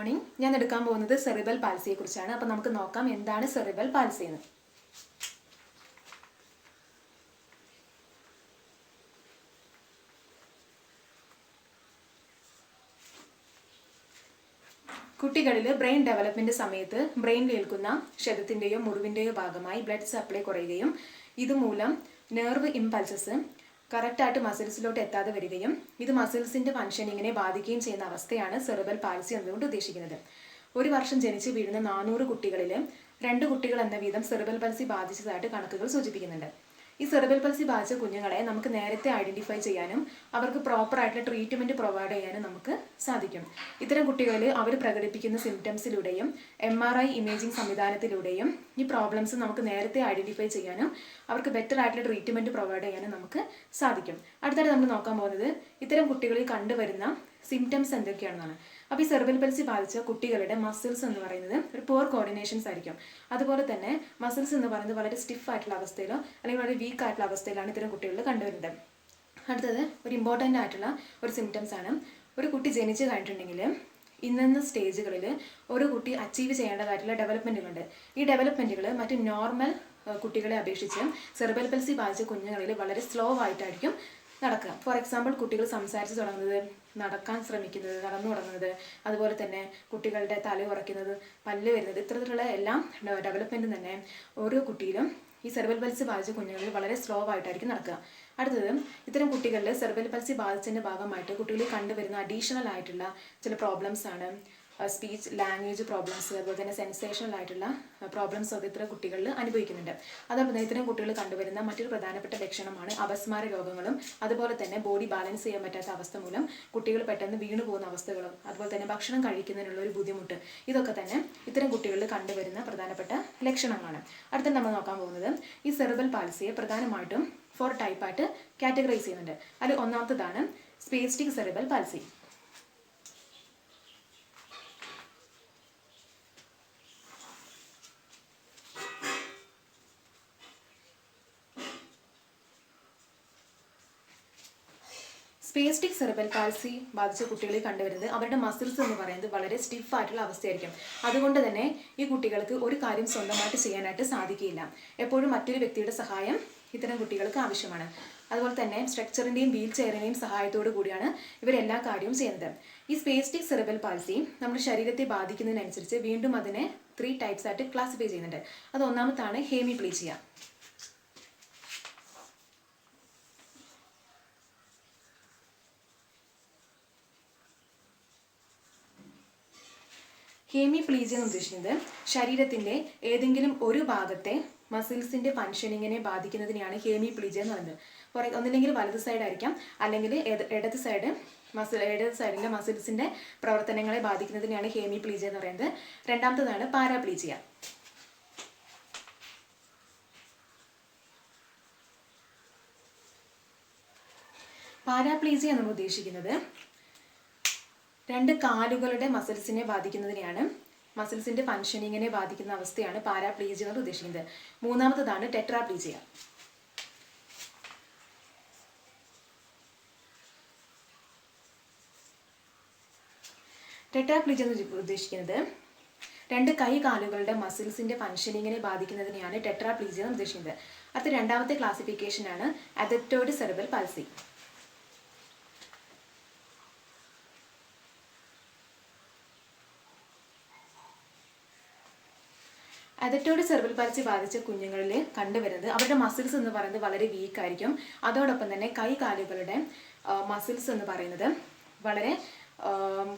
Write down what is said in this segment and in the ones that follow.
Morning. ഞാൻ എടുക്കാൻ പോകുന്നത് സെറിബ്രൽ പാൽസിയെ കുറിച്ചാണ്. അപ്പോൾ നമുക്ക് നോക്കാം എന്താണ് സെറിബ്രൽ പാൽസി എന്ന്. കുട്ടികളിൽ ബ്രെയിൻ ഡെവലപ്മെന്റ് സമയത്ത് ബ്രെയിനിൽ ഏൽക്കുന്ന ക്ഷതത്തിൻ്റെയോ മുറിവിൻ്റെയോ ഭാഗമായി ബ്ലഡ് സപ്ലൈ കുറയുകയും ഇതുമൂലം നെർവ് ഇമ്പൾസസ് കറക്റ്റായിട്ട് മസിൽസിലോട്ട് എത്താതെ വരികയും ഇത് മസിൽസിൻ്റെ ഫങ്ഷനിങ്ങിനെ ബാധിക്കുകയും ചെയ്യുന്ന അവസ്ഥയാണ് സെറിബ്രൽ പാൽസി എന്നതുകൊണ്ട് ഉദ്ദേശിക്കുന്നത്. ഒരു വർഷം ജനിച്ച് വീഴുന്ന 400 കുട്ടികളിൽ 2 കുട്ടികൾ എന്ന വീതം സെറിബ്രൽ പാൽസി ബാധിച്ചതായിട്ട് കണക്കുകൾ സൂചിപ്പിക്കുന്നുണ്ട്. ഈ സെറിബ്രൽ പാൽസി ബാധിച്ച കുഞ്ഞുങ്ങളെ നമുക്ക് നേരത്തെ ഐഡന്റിഫൈ ചെയ്യാനും അവർക്ക് പ്രോപ്പർ ആയിട്ടുള്ള ട്രീറ്റ്മെന്റ് പ്രൊവൈഡ് ചെയ്യാനും നമുക്ക് സാധിക്കും. ഇത്തരം കുട്ടികളിൽ അവർ പ്രകടിപ്പിക്കുന്ന സിംറ്റംസിലൂടെയും MRI ഇമേജിംഗ് സംവിധാനത്തിലൂടെയും ഈ പ്രോബ്ലംസ് നമുക്ക് നേരത്തെ ഐഡന്റിഫൈ ചെയ്യാനും അവർക്ക് ബെറ്റർ ആയിട്ടുള്ള ട്രീറ്റ്മെന്റ് പ്രൊവൈഡ് ചെയ്യാനും നമുക്ക് സാധിക്കും. അടുത്തായിട്ട് നമ്മൾ നോക്കാൻ പോകുന്നത് ഇത്തരം കുട്ടികളിൽ കണ്ടുവരുന്ന സിംറ്റംസ് എന്തൊക്കെയാണെന്നാണ്. അപ്പോൾ ഈ സെറിബ്രൽ പാൽസി ബാധിച്ച കുട്ടികളുടെ മസിൽസ് എന്ന് പറയുന്നത് ഒരു പുവർ കോർഡിനേഷൻസ് ആയിരിക്കും. അതുപോലെ തന്നെ മസിൽസ് എന്ന് പറയുന്നത് വളരെ സ്റ്റിഫ് ആയിട്ടുള്ള അവസ്ഥയിലോ അല്ലെങ്കിൽ വളരെ വീക്ക് ആയിട്ടുള്ള അവസ്ഥയിലാണ് ഇത്തരം കുട്ടികളിൽ കണ്ടുവരുന്നത്. അടുത്തത് ഒരു ഇമ്പോർട്ടൻ്റ് ആയിട്ടുള്ള ഒരു സിംറ്റംസ് ആണ്. ഒരു കുട്ടി ജനിച്ചു കഴിഞ്ഞിട്ടുണ്ടെങ്കിൽ ഇന്ന സ്റ്റേജുകളിൽ ഒരു കുട്ടി അച്ചീവ് ചെയ്യേണ്ടതായിട്ടുള്ള ഡെവലപ്മെൻറ്റുകളുണ്ട്. ഈ ഡെവലപ്മെൻറ്റുകൾ മറ്റ് നോർമൽ കുട്ടികളെ അപേക്ഷിച്ച് സെറിബ്രൽ പാൽസി ബാധിച്ച കുഞ്ഞുങ്ങളിൽ വളരെ സ്ലോ ആയിട്ടായിരിക്കും നടക്കുക. ഫോർ എക്സാമ്പിൾ, കുട്ടികൾ സംസാരിച്ച് തുടങ്ങുന്നത്, നടക്കാൻ ശ്രമിക്കുന്നത്, നടന്നു തുടങ്ങുന്നത്, അതുപോലെ തന്നെ കുട്ടികളുടെ തല ഉറയ്ക്കുന്നത്, പല്ല് വരുന്നത്, ഇത്തരത്തിലുള്ള എല്ലാം ഡെവലപ്മെൻറ്റും തന്നെ ഓരോ കുട്ടിയിലും ഈ സെറിബ്രൽ പാൽസി ബാധിച്ച കുഞ്ഞുങ്ങളിൽ വളരെ സ്ലോ ആയിട്ടായിരിക്കും നടക്കുക. അടുത്തത്, ഇത്തരം കുട്ടികളിൽ സെറിബ്രൽ പാൽസി ബാധിച്ചതിൻ്റെ ഭാഗമായിട്ട് കുട്ടികളിൽ കണ്ടുവരുന്ന അഡീഷണൽ ആയിട്ടുള്ള ചില പ്രോബ്ലംസ് ആണ് സ്പീച്ച് ലാംഗ്വേജ് പ്രോബ്ലംസ്, അതുപോലെ തന്നെ സെൻസേഷണൽ ആയിട്ടുള്ള പ്രോബ്ലംസ് ഒക്കെ ഇത്തരം കുട്ടികളിൽ അനുഭവിക്കുന്നുണ്ട്. അതോടൊപ്പം തന്നെ ഇത്തരം കുട്ടികൾ കണ്ടുവരുന്ന മറ്റൊരു പ്രധാനപ്പെട്ട ലക്ഷണമാണ് അപസ്മാര രോഗങ്ങളും അതുപോലെ തന്നെ ബോഡി ബാലൻസ് ചെയ്യാൻ പറ്റാത്ത അവസ്ഥ മൂലം കുട്ടികൾ പെട്ടെന്ന് വീണു പോകുന്ന അവസ്ഥകളും അതുപോലെ തന്നെ ഭക്ഷണം കഴിക്കുന്നതിനുള്ള ഒരു ബുദ്ധിമുട്ട്, ഇതൊക്കെ തന്നെ ഇത്തരം കുട്ടികളിൽ കണ്ടുവരുന്ന പ്രധാനപ്പെട്ട ലക്ഷണങ്ങളാണ്. അടുത്ത നമ്മൾ നോക്കാൻ പോകുന്നത് ഈ സെറിബ്രൽ പാൽസിയെ പ്രധാനമായിട്ടും 4 ടൈപ്പായിട്ട് കാറ്റഗറൈസ് ചെയ്യുന്നുണ്ട്. അതിൽ ഒന്നാമത്തതാണ് സ്പേസ്റ്റിക് സെറിബ്രൽ പാൽസി. സ്പേസ്റ്റിക് സെറിബ്രൽ പാൽസി ബാധിച്ച കുട്ടികളിൽ കണ്ടുവരുന്നത് അവരുടെ മസിൽസ് എന്ന് പറയുന്നത് വളരെ സ്റ്റിഫ് ആയിട്ടുള്ള അവസ്ഥയായിരിക്കും. അതുകൊണ്ട് തന്നെ ഈ കുട്ടികൾക്ക് ഒരു കാര്യം സ്വന്തമായിട്ട് ചെയ്യാനായിട്ട് സാധിക്കില്ല. എപ്പോഴും മറ്റൊരു വ്യക്തിയുടെ സഹായം ഇത്തരം കുട്ടികൾക്ക് ആവശ്യമാണ്. അതുപോലെ തന്നെ സ്ട്രക്ചറിൻ്റെയും വീൽ ചെയറിൻ്റെയും സഹായത്തോടു കൂടിയാണ് ഇവരെല്ലാ കാര്യവും ചെയ്യുന്നത്. ഈ സ്പേസ്റ്റിക് സെറിബ്രൽ പാൽസി നമ്മുടെ ശരീരത്തെ ബാധിക്കുന്നതിനനുസരിച്ച് വീണ്ടും അതിനെ 3 ടൈപ്സ് ആയിട്ട് ക്ലാസിഫൈ ചെയ്യുന്നുണ്ട്. അത് ഒന്നാമത്താണ് ഹേമിപ്ലീജിയ. ഹേമിപ്ലീജിയ എന്ന് ഉദ്ദേശിക്കുന്നത് ശരീരത്തിൻ്റെ ഏതെങ്കിലും ഒരു ഭാഗത്തെ മസിൽസിൻ്റെ ഫങ്ഷനിങ്ങിനെ ബാധിക്കുന്നതിനെയാണ് ഹേമിപ്ലീജിയ എന്ന് പറയുന്നത്. ഒന്നില്ലെങ്കിൽ വലത് സൈഡ് ആയിരിക്കാം, അല്ലെങ്കിൽ ഇടത് സൈഡിൻ്റെ മസിൽസിൻ്റെ പ്രവർത്തനങ്ങളെ ബാധിക്കുന്നതിനെയാണ് ഹേമിപ്ലീജിയ എന്ന് പറയുന്നത്. രണ്ടാമത്തതാണ് പാരാപ്ലീജിയ. പാരാപ്ലീജിയ എന്ന് ഉദ്ദേശിക്കുന്നത് 2 കാലുകളുടെ മസിൽസിനെ ബാധിക്കുന്നതിനെയാണ്, മസിൽസിൻ്റെ ഫങ്ഷനിങ്ങിനെ ബാധിക്കുന്ന അവസ്ഥയാണ് പാരാപ്ലീജിയ എന്ന് ഉദ്ദേശിക്കുന്നത്. മൂന്നാമത്തതാണ് ടെട്രാപ്ലീജിയ. ടെട്രാപ്ലീജിയ എന്ന് ഉദ്ദേശിക്കുന്നത് 2 കൈ കാലുകളുടെ മസിൽസിൻ്റെ ഫങ്ഷനിങ്ങിനെ ബാധിക്കുന്നതിനെയാണ് ടെട്രാപ്ലീജിയ എന്ന് ഉദ്ദേശിക്കുന്നത്. അടുത്ത രണ്ടാമത്തെ ക്ലാസിഫിക്കേഷനാണ് അഥെറ്റോയ്ഡ് സെറിബ്രൽ പാൽസി. അഥെറ്റോയ്ഡ് സെറിബ്രൽ പാൽസി ബാധിച്ച കുഞ്ഞുങ്ങളിൽ കണ്ടുവരുന്നത് അവരുടെ മസിൽസ് എന്ന് പറയുന്നത് വളരെ വീക്ക് ആയിരിക്കും. അതോടൊപ്പം തന്നെ കൈ കാലുകളുടെ മസിൽസ് എന്ന് പറയുന്നത് വളരെ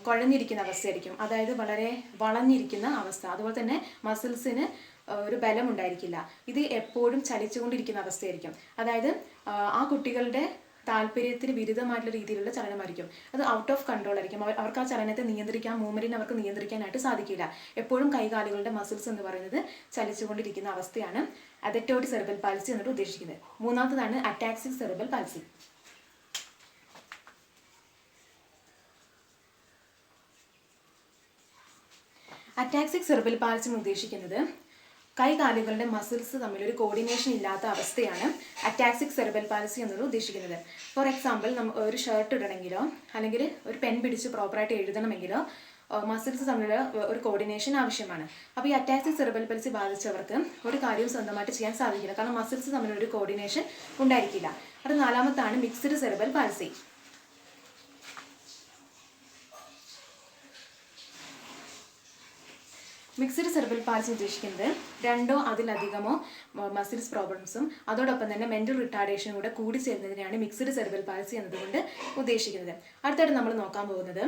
കുഴഞ്ഞിരിക്കുന്ന അവസ്ഥയായിരിക്കും, അതായത് വളരെ വളഞ്ഞിരിക്കുന്ന അവസ്ഥ. അതുപോലെ തന്നെ മസിൽസിന് ഒരു ബലം ഉണ്ടായിരിക്കില്ല. ഇത് എപ്പോഴും ചലിച്ചുകൊണ്ടിരിക്കുന്ന അവസ്ഥയായിരിക്കും. അതായത് ആ കുട്ടികളുടെ താല്പര്യത്തിന് വിരുദ്ധമായിട്ടുള്ള രീതിയിലുള്ള ചലനമായിരിക്കും. അത് ഔട്ട് ഓഫ് കൺട്രോൾ ആയിരിക്കും. അവർക്ക് ആ ചലനത്തെ നിയന്ത്രിക്കാൻ, മൂവ്മെന്റിനെ അവർക്ക് നിയന്ത്രിക്കാനായിട്ട് സാധിക്കില്ല. എപ്പോഴും കൈകാലുകളുടെ മസിൽസ് എന്ന് പറയുന്നത് ചലിച്ചുകൊണ്ടിരിക്കുന്ന അവസ്ഥയാണ് അഥെറ്റോയ്ഡ് സെറിബ്രൽ പാൽസി എന്നിട്ട് ഉദ്ദേശിക്കുന്നത്. മൂന്നാമത്തതാണ് ataxic cerebral palsy. Ataxic cerebral പാൽസി എന്ന് ഉദ്ദേശിക്കുന്നത് കൈകാലുകളുടെ മസിൽസ് തമ്മിൽ ഒരു കോർഡിനേഷൻ ഇല്ലാത്ത അവസ്ഥയാണ് അറ്റാക്സിക് സെറിബ്രൽ പാൽസി എന്നത് ഉദ്ദേശിക്കുന്നത്. ഫോർ എക്സാമ്പിൾ, ഒരു ഷർട്ട് ഇടണമെങ്കിലോ അല്ലെങ്കിൽ ഒരു പെൻ പിടിച്ച് പ്രോപ്പറായിട്ട് എഴുതണമെങ്കിലോ മസിൽസ് തമ്മിലുള്ള ഒരു കോർഡിനേഷൻ ആവശ്യമാണ്. അപ്പോൾ ഈ അറ്റാക്സിക് സെറിബ്രൽ പൽസി ബാധിച്ചവർക്ക് ഒരു കാര്യവും സ്വന്തമായിട്ട് ചെയ്യാൻ സാധിക്കില്ല, കാരണം മസിൽസ് തമ്മിലൊരു കോർഡിനേഷൻ ഉണ്ടായിരിക്കില്ല. അത് നാലാമത്താണ് mixed cerebral palsy. Mixed cerebral palsy ഉദ്ദേശിക്കുന്നത് രണ്ടോ അതിലധികമോ മസിൽസ് പ്രോബ്ലംസും അതോടൊപ്പം തന്നെ മെന്റൽ റിട്ടാർഡേഷനും കൂടെ കൂടി ചേരുന്നതിനാണ് മിക്സ്ഡ് സെറിബ്രൽ പാൽസി എന്നതുകൊണ്ട് ഉദ്ദേശിക്കുന്നത്. അടുത്തായിട്ട് നമ്മൾ നോക്കാൻ പോകുന്നത്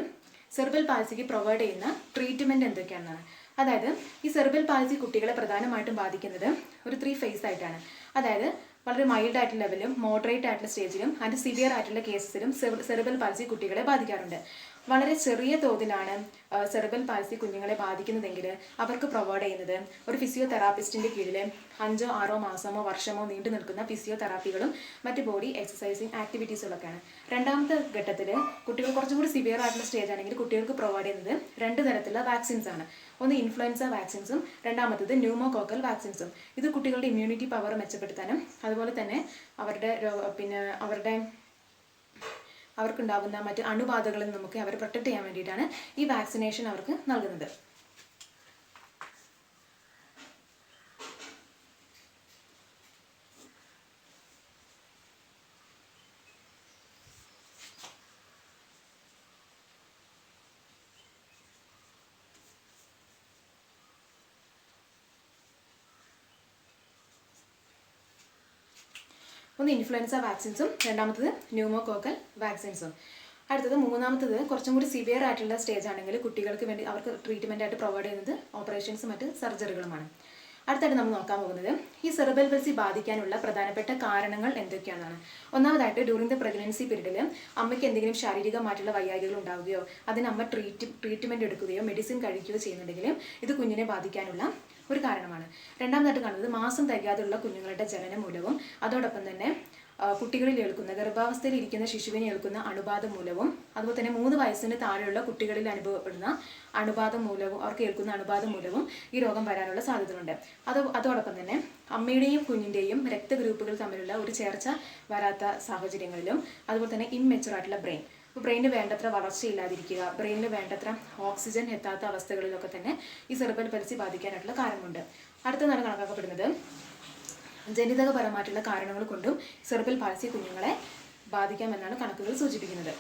സെറിബ്രൽ പാൽസിക്ക് പ്രൊവൈഡ് ചെയ്യുന്ന ട്രീറ്റ്മെൻറ്റ് എന്തൊക്കെയാണെന്നാണ്. അതായത് ഈ സെറിബ്രൽ പാൽസി കുട്ടികളെ പ്രധാനമായിട്ടും ബാധിക്കുന്നത് ഒരു 3 ഫേസ് ആയിട്ടാണ്. അതായത് വളരെ മൈൽഡ് ആയിട്ടുള്ള ലെവലും മോഡറേറ്റ് ആയിട്ടുള്ള സ്റ്റേജിലും ആൻഡ് സിവിയർ ആയിട്ടുള്ള കേസസിലും സെറിബ്രൽ പാൽസി കുട്ടികളെ ബാധിക്കാറുണ്ട്. വളരെ ചെറിയ തോതിലാണ് സെറിബ്രൽ പാൽസി കുഞ്ഞുങ്ങളെ ബാധിക്കുന്നതെങ്കിൽ അവർക്ക് പ്രൊവൈഡ് ചെയ്യുന്നത് ഒരു ഫിസിയോതെറാപ്പിസ്റ്റിൻ്റെ കീഴിൽ 5, 6 മാസമോ വർഷമോ നീണ്ടു നിൽക്കുന്ന ഫിസിയോതെറാപ്പികളും മറ്റ് ബോഡി എക്സസൈസിങ് ആക്ടിവിറ്റീസുകളൊക്കെയാണ്. രണ്ടാമത്തെ ഘട്ടത്തിൽ കുട്ടികൾ കുറച്ചും കൂടി സിവിയർ ആയിട്ടുള്ള സ്റ്റേജ് ആണെങ്കിൽ കുട്ടികൾക്ക് പ്രൊവൈഡ് ചെയ്യുന്നത് 2 തരത്തിലുള്ള വാക്സിൻസ് ആണ്. ഒന്ന് ഇൻഫ്ലുവൻസ വാക്സിൻസും രണ്ടാമത്തത് ന്യൂമോകോക്കൽ വാക്സിൻസും. ഇത് കുട്ടികളുടെ ഇമ്മ്യൂണിറ്റി പവർ മെച്ചപ്പെടുത്താനും അതുപോലെ തന്നെ അവർക്കുണ്ടാകുന്ന മറ്റ് അണുബാധകളിൽ നമുക്ക് അവരെ പ്രൊട്ടക്ട് ചെയ്യാൻ വേണ്ടിയിട്ടാണ് ഈ വാക്സിനേഷൻ അവർക്ക് നൽകുന്നത്. ഒന്ന് ഇൻഫ്ലുവൻസ വാക്സിൻസും രണ്ടാമത്തത് ന്യൂമോകോക്കൽ വാക്സിൻസും. അടുത്തത് മൂന്നാമത്തത് കുറച്ചും കൂടി സിവിയർ ആയിട്ടുള്ള സ്റ്റേജ് ആണെങ്കിൽ കുട്ടികൾക്ക് വേണ്ടി അവർക്ക് ട്രീറ്റ്മെൻ്റ് ആയിട്ട് പ്രൊവൈഡ് ചെയ്യുന്നത് ഓപ്പറേഷൻസും മറ്റ് സർജറികളുമാണ്. അടുത്തായിട്ട് നമ്മൾ നോക്കാൻ പോകുന്നത് ഈ സെറിബ്രൽ പൽസി ബാധിക്കാനുള്ള പ്രധാനപ്പെട്ട കാരണങ്ങൾ എന്തൊക്കെയാണെന്നാണ്. ഒന്നാമതായിട്ട് ഡ്യൂറിങ് ദ പ്രഗ്നൻസി പീരീഡിൽ അമ്മയ്ക്ക് എന്തെങ്കിലും ശാരീരികമായിട്ടുള്ള വൈകാരികൾ ഉണ്ടാവുകയോ അതിന് അമ്മ ട്രീറ്റ്മെൻറ്റ് എടുക്കുകയോ മെഡിസിൻ കഴിക്കുകയോ ചെയ്യുന്നുണ്ടെങ്കിൽ ഇത് കുഞ്ഞിനെ ബാധിക്കാനുള്ള ഒരു കാരണമാണ്. രണ്ടാമതായിട്ട് കാണുന്നത് മാസം തികയാതെയുള്ള കുഞ്ഞുങ്ങളുടെ ജനനം മൂലവും അതോടൊപ്പം തന്നെ കുട്ടികളിൽ ഏൽക്കുന്ന ഗർഭാവസ്ഥയിൽ ഇരിക്കുന്ന ശിശുവിനെ ഏൽക്കുന്ന അണുബാധ മൂലവും അതുപോലെ തന്നെ 3 വയസ്സിന് താഴെയുള്ള കുട്ടികളിൽ അനുഭവപ്പെടുന്ന അണുബാധ മൂലവും അവർക്ക് ഏൽക്കുന്ന അണുബാധ മൂലവും ഈ രോഗം വരാനുള്ള സാധ്യതയുണ്ട്. അതോടൊപ്പം തന്നെ അമ്മയുടെയും കുഞ്ഞിൻ്റെയും രക്തഗ്രൂപ്പുകൾ തമ്മിലുള്ള ഒരു ചേർച്ച വരാത്ത സാഹചര്യങ്ങളിലും അതുപോലെ തന്നെ ഇംമെച്യൂർ ആയിട്ടുള്ള ബ്രെയിനിന് വേണ്ടത്ര വളർച്ചയില്ലാതിരിക്കുക, ബ്രെയിനിൽ വേണ്ടത്ര ഓക്സിജൻ എത്താത്ത അവസ്ഥകളിലൊക്കെ തന്നെ ഈ സെറിബ്രൽ പൽസി ബാധിക്കാനായിട്ടുള്ള കാരണമുണ്ട്. അടുത്തതാണ് കണക്കാക്കപ്പെടുന്നത് ജനിതകപരമായിട്ടുള്ള കാരണങ്ങൾ കൊണ്ടും സെറിബ്രൽ പാൽസി കുഞ്ഞുങ്ങളെ ബാധിക്കാമെന്നാണ് കണക്കുകൾ സൂചിപ്പിക്കുന്നത്.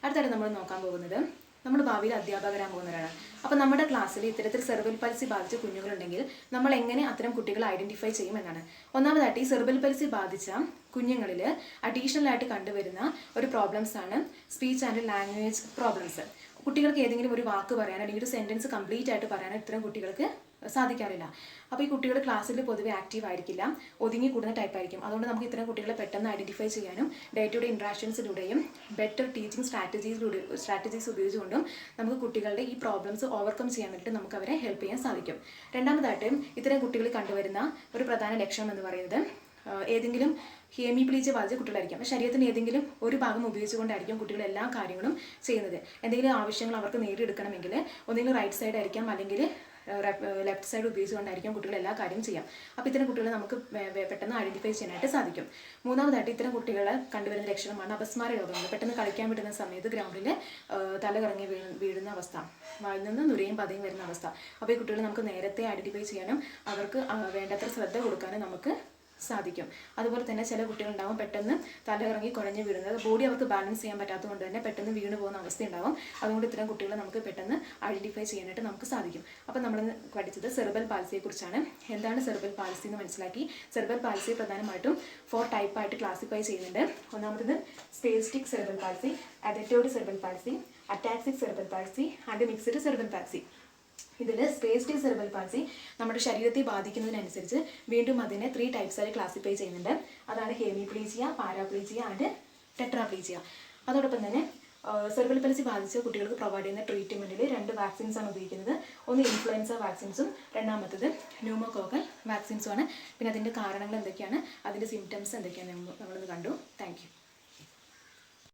അടുത്തായിട്ട് നമ്മൾ നോക്കാൻ പോകുന്നത് നമ്മൾ ഭാവിയിൽ അധ്യാപകരാൻ പോകുന്നവരാണ്. അപ്പോൾ നമ്മുടെ ക്ലാസ്സിൽ ഇത്തരത്തിൽ സെറിബ്രൽ പൽസി ബാധിച്ച കുഞ്ഞുങ്ങളുണ്ടെങ്കിൽ നമ്മൾ എങ്ങനെ അത്തരം കുട്ടികളെ ഐഡൻറ്റിഫൈ ചെയ്യുമെന്നാണ്. ഒന്നാമതായിട്ട് ഈ സെറിബ്രൽ പൽസി ബാധിച്ച കുഞ്ഞുങ്ങളിൽ അഡീഷണൽ ആയിട്ട് കണ്ടുവരുന്ന ഒരു പ്രോബ്ലംസ് ആണ് സ്പീച്ച് ആൻഡ് ലാംഗ്വേജ് പ്രോബ്ലംസ്. കുട്ടികൾക്ക് ഏതെങ്കിലും ഒരു വാക്ക് പറയാൻ അല്ലെങ്കിൽ ഒരു സെൻറ്റൻസ് കംപ്ലീറ്റ് ആയിട്ട് പറയാൻ ഇത്തരം കുട്ടികൾക്ക് സാധിക്കാറില്ല. അപ്പോൾ ഈ കുട്ടികൾ ക്ലാസ്സിൽ പൊതുവെ ആക്റ്റീവ് ആയിരിക്കില്ല, ഒതുങ്ങി കൂടുന്ന ടൈപ്പ് ആയിരിക്കും. അതുകൊണ്ട് നമുക്ക് ഇത്തരം കുട്ടികളെ പെട്ടെന്ന് ഐഡൻറ്റിഫൈ ചെയ്യാനും ഡേ ടു ഡേ ഇൻട്രാക്ഷൻസിലൂടെയും ബെറ്റർ ടീച്ചിങ് സ്ട്രാറ്റജീസ് ഉപയോഗിച്ചുകൊണ്ടും നമുക്ക് കുട്ടികളുടെ ഈ പ്രോബ്ലംസ് ഓവർകം ചെയ്യാൻ വേണ്ടിയിട്ട് നമുക്ക് അവരെ ഹെൽപ്പ് ചെയ്യാൻ സാധിക്കും. രണ്ടാമതായിട്ട് ഇത്തരം കുട്ടികളിൽ കണ്ടുവരുന്ന ഒരു പ്രധാന ലക്ഷണം എന്ന് പറയുന്നത് ഏതെങ്കിലും ഹേമിപ്ലീജിയ ബാധിച്ച കുട്ടികളായിരിക്കും. അപ്പോൾ ശരീരത്തിന് ഏതെങ്കിലും ഒരു ഭാഗം ഉപയോഗിച്ചുകൊണ്ടായിരിക്കും കുട്ടികൾ എല്ലാ കാര്യങ്ങളും ചെയ്യുന്നത്. എന്തെങ്കിലും ആവശ്യങ്ങൾ അവർക്ക് നേടിയെടുക്കണമെങ്കിൽ ഒന്നെങ്കിലും റൈറ്റ് സൈഡ് ആയിരിക്കാം അല്ലെങ്കിൽ ലെഫ്റ്റ് സൈഡ് ഉപയോഗിച്ചുകൊണ്ടായിരിക്കും കുട്ടികൾ എല്ലാ കാര്യം ചെയ്യാം. അപ്പോൾ ഇത്തരം കുട്ടികളെ നമുക്ക് പെട്ടെന്ന് ഐഡൻറ്റിഫൈ ചെയ്യാനായിട്ട് സാധിക്കും. മൂന്നാമതായിട്ട് ഇത്തരം കുട്ടികളെ കണ്ടുവരുന്ന ലക്ഷണമാണ് അപസ്മാര രോഗങ്ങൾ. പെട്ടെന്ന് കളിക്കാൻ വിടുന്ന സമയത്ത് ഗ്രൗണ്ടിൽ തലകറങ്ങി വീഴുന്ന അവസ്ഥ, വായിൽ നിന്ന് നുരയും പതയും വരുന്ന അവസ്ഥ. അപ്പോൾ ഈ കുട്ടികളെ നമുക്ക് നേരത്തെ ഐഡൻറ്റിഫൈ ചെയ്യാനും അവർക്ക് വേണ്ടത്ര ശ്രദ്ധ കൊടുക്കാനും നമുക്ക് സാധിക്കും. അതുപോലെ തന്നെ ചില കുട്ടികളുണ്ടാവും പെട്ടെന്ന് തലകറങ്ങി കുഴഞ്ഞു വീഴുന്നത്, ബോഡി അവർക്ക് ബാലൻസ് ചെയ്യാൻ പറ്റാത്തതുകൊണ്ട് തന്നെ പെട്ടെന്ന് വീണ് പോകുന്ന അവസ്ഥ ഉണ്ടാവും. അതുകൊണ്ട് ഇത്തരം കുട്ടികളെ നമുക്ക് പെട്ടെന്ന് ഐഡൻറ്റിഫൈ ചെയ്യാനായിട്ട് നമുക്ക് സാധിക്കും. അപ്പോൾ നമ്മൾ പഠിച്ചത് സെറിബ്രൽ പാൽസിയെക്കുറിച്ചാണ്. എന്താണ് സെറിബ്രൽ പാൽസി എന്ന് മനസ്സിലാക്കി. സെറിബ്രൽ പാൽസിയെ പ്രധാനമായിട്ടും 4 ടൈപ്പായിട്ട് ക്ലാസിഫൈ ചെയ്യുന്നുണ്ട്. ഒന്നാമത് spastic cerebral palsy, athetoid cerebral palsy, ataxic cerebral palsy and mixed cerebral palsy. ഇതിൽ സ്പേസ്റ്റിക് സെറിബ്രൽ പാൽസി നമ്മുടെ ശരീരത്തെ ബാധിക്കുന്നതിനനുസരിച്ച് വീണ്ടും അതിനെ 3 ടൈപ്സായി ക്ലാസിഫൈ ചെയ്യുന്നുണ്ട്. അതാണ് ഹെമിപ്ലീജിയ, പാരാപ്ലീജിയ ആൻഡ് ടെട്രാപ്ലീജിയ. അതോടൊപ്പം തന്നെ സെറിബ്രൽ പാൽസി ബാധിച്ച കുട്ടികൾക്ക് പ്രൊവൈഡ് ചെയ്യുന്ന ട്രീറ്റ്മെൻറ്റിൽ 2 വാക്സിൻസാണ് ഉപയോഗിക്കുന്നത്. ഒന്ന് ഇൻഫ്ലുവൻസ വാക്സിൻസും രണ്ടാമത്തത് ന്യൂമോകോക്കൽ വാക്സിൻസുമാണ്. പിന്നെ അതിൻ്റെ കാരണങ്ങൾ എന്തൊക്കെയാണ്, അതിൻ്റെ സിംറ്റംസ് എന്തൊക്കെയാണ് നമ്മളൊന്ന് കണ്ടു. Thank you.